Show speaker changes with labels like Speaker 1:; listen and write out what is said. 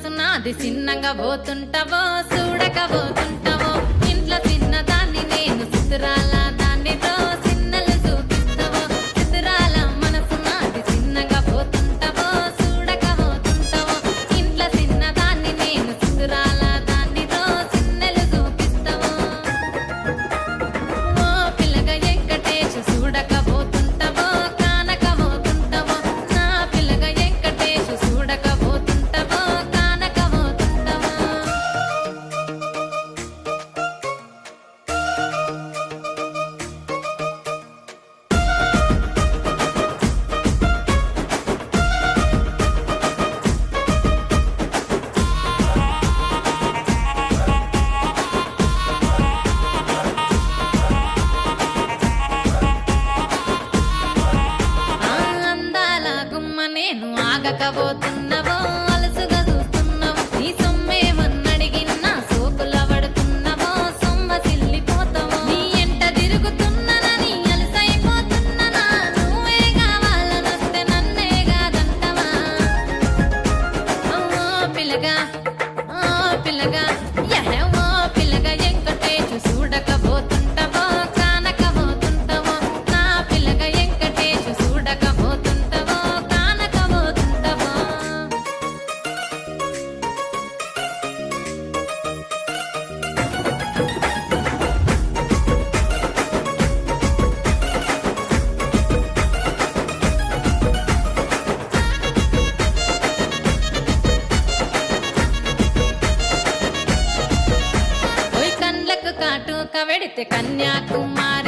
Speaker 1: మనసు నాది చిన్నగా పోతుంటావో చూడక పోతుంటావో ఇంట్లో చిన్నదాన్ని నేను చిత్రాల దాన్నితో చిన్నలు చూపిస్తావో చిత్రాల మనసు నాది చిన్నగా పోతుంటావో చూడక పోతుంటావో ఇంట్లో చిన్నదాన్ని నేను చిత్రాల దాన్నితో చిన్నలు చూపిస్తావో ఓ పిల్లగా వెంకటేష్ చూడక పోతుంటావో కానక పోతుంటావో నా పిల్లగా వెంకటేష్ చూడక పోతుంటావో కానక పోతుంటావో ఆ అందాల గుమ్మ నేను ఆగకపోతున్నావో అలసుగా చూస్తున్నావో నీ సొమ్మేమన్నడిగినా సోకుల పడుతున్నావో సొమ్మ సిల్లిపోతావో నీ ఎంట తిరుగుతున్నానని అలసైపోతున్నానా నువ్వే కావాలనొస్తే నన్నే కాదంటవా ఓ పిల్లగా ఓ పిల్లగా యహే ఓ పిల్లగా వెంకటేష్ చూడకపోతుంటావో కానకపోతుంటావో నా పిల్లగా వెంకటేష్ చూడకపోతుంటావో కానకపోతుంటావో ఓయ్ కండ్లకు కాటుక వెడితే కన్యాకుమారి